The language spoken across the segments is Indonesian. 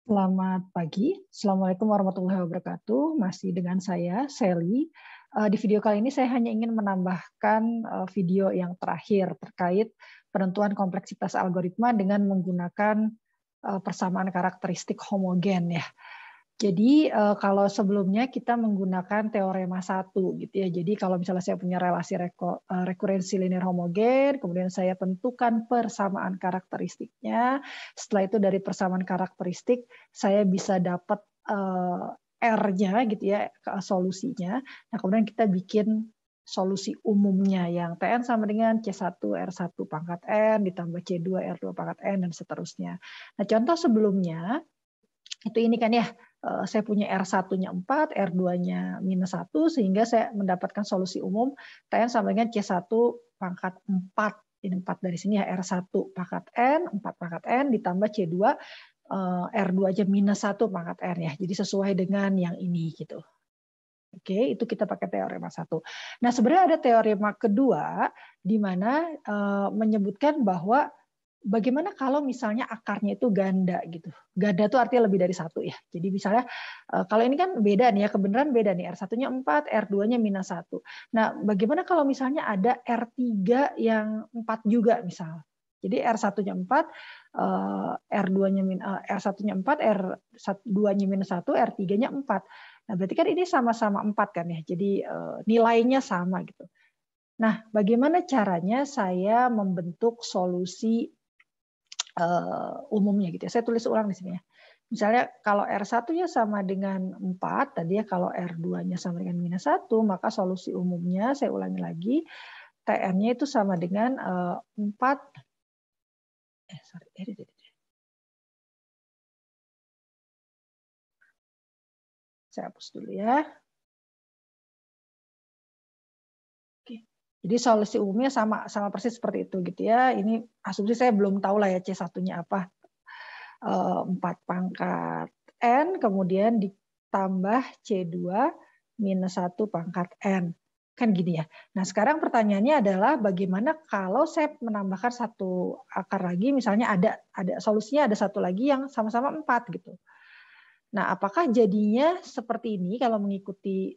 Selamat pagi, Assalamualaikum warahmatullahi wabarakatuh. Masih dengan saya, Sally. Di video kali ini saya hanya ingin menambahkan video yang terakhir terkait penentuan kompleksitas algoritma dengan menggunakan persamaan karakteristik homogen ya. Jadi kalau sebelumnya kita menggunakan teorema 1 gitu ya. Jadi kalau misalnya saya punya relasi rekurensi linear homogen, kemudian saya tentukan persamaan karakteristiknya. Setelah itu dari persamaan karakteristik saya bisa dapat R-nya gitu ya, solusinya. Nah, kemudian kita bikin solusi umumnya yang Tn sama dengan C1 R1 pangkat N ditambah C2 R2 pangkat N dan seterusnya. Nah, contoh sebelumnya itu ini kan ya, saya punya R1-nya 4, R2-nya -1, sehingga saya mendapatkan solusi umum Tn sama dengan C1 pangkat 4. Ini 4 dari sini ya, R1 pangkat N, 4 pangkat N, ditambah C2, R2-nya -1 pangkat N ya. Jadi sesuai dengan yang ini gitu. Oke, itu kita pakai teorema 1. Nah, sebenarnya ada teorema kedua di mana menyebutkan bahwa bagaimana kalau misalnya akarnya itu ganda gitu. Ganda itu artinya lebih dari 1 ya. Jadi misalnya kalau ini kan beda nih ya, kebenaran beda nih. R1-nya 4, R2-nya -1. Nah, bagaimana kalau misalnya ada R3 yang 4 juga misal. Jadi R1-nya 4, R2-nya R1-nya 4, R2-nya -1, R3-nya 4. Nah, berarti kan ini sama-sama 4 kan ya. Jadi nilainya sama gitu. Nah, bagaimana caranya saya membentuk solusi umumnya gitu ya. Saya tulis ulang di sini ya. Misalnya kalau R1-nya sama dengan 4, tadi ya kalau R2-nya sama dengan -1, maka solusi umumnya, saya ulangi lagi, Tn-nya itu sama dengan 4, saya hapus dulu ya. Oke. Jadi solusi umumnya sama persis seperti itu gitu ya. Ini asumsi saya belum tahu lah ya C1-nya apa. 4 pangkat N, kemudian ditambah C2 -1 pangkat N. Kan gini ya. Nah, sekarang pertanyaannya adalah bagaimana kalau saya menambahkan satu akar lagi, misalnya ada solusinya ada satu lagi yang sama-sama 4 gitu. Nah, apakah jadinya seperti ini kalau mengikuti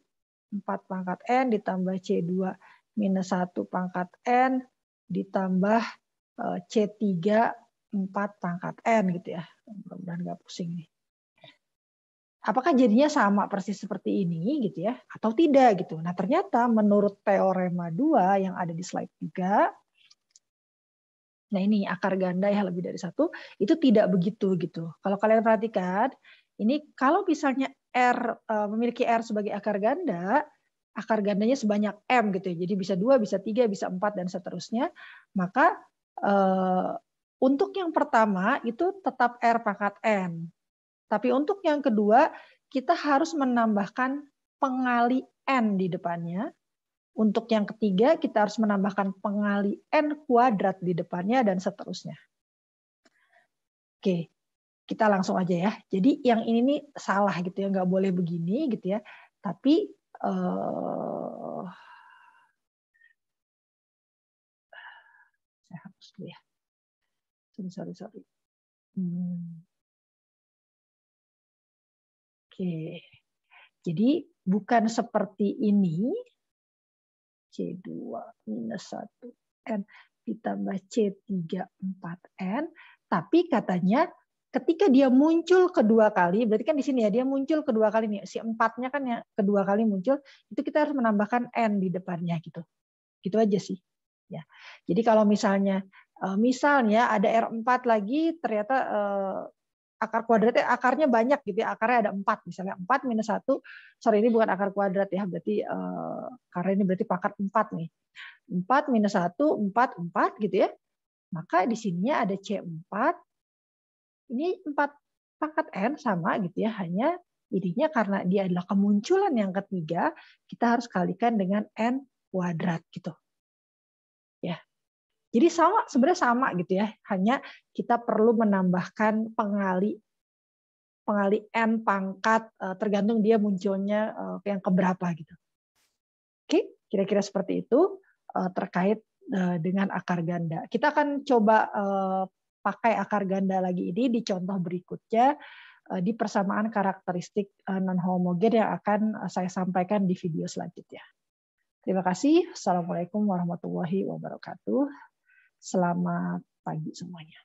4 pangkat N ditambah C2 -1 pangkat N ditambah C3 4 pangkat N gitu ya. Mudah-mudahan nggak pusing nih. Apakah jadinya sama persis seperti ini gitu ya atau tidak gitu. Nah, ternyata menurut teorema 2 yang ada di slide 3, nah ini akar ganda ya lebih dari 1, itu tidak begitu gitu. Kalau kalian perhatikan, ini kalau misalnya R memiliki R sebagai akar gandanya sebanyak M gitu ya. Jadi bisa 2, bisa 3, bisa 4 dan seterusnya. Maka untuk yang pertama itu tetap R pangkat N. Tapi untuk yang kedua, kita harus menambahkan pengali N di depannya. Untuk yang ketiga, kita harus menambahkan pengali N kuadrat di depannya, dan seterusnya. Oke, kita langsung aja ya. Jadi yang ini nih salah gitu ya, nggak boleh begini gitu ya. Tapi saya hapus dulu ya. Sorry. Oke, jadi bukan seperti ini, C2 -1 N ditambah C3 4N, tapi katanya ketika dia muncul kedua kali, berarti kan di sini ya, dia muncul kedua kali nih, si 4-nya kan ya kedua kali muncul, itu kita harus menambahkan N di depannya gitu. Gitu aja sih. Ya. Jadi kalau misalnya ada R4 lagi, ternyata akar kuadratnya akarnya banyak gitu ya, akarnya ada 4 misalnya 4 -1, sorry ini bukan akar kuadrat ya, berarti karena ini berarti pangkat 4 nih. 4 -1 4 gitu ya. Maka di sininya ada C4. Ini 4 pangkat N sama gitu ya, hanya ininya karena dia adalah kemunculan yang ketiga, kita harus kalikan dengan N kuadrat gitu. Ya. Jadi sebenarnya sama gitu ya, hanya kita perlu menambahkan pengali N pangkat tergantung dia munculnya yang keberapa gitu. Oke, kira-kira seperti itu terkait dengan akar ganda. Kita akan coba pakai akar ganda lagi ini di contoh berikutnya. di persamaan karakteristik non-homogen yang akan saya sampaikan di video selanjutnya. Terima kasih. Assalamualaikum warahmatullahi wabarakatuh. Selamat pagi semuanya.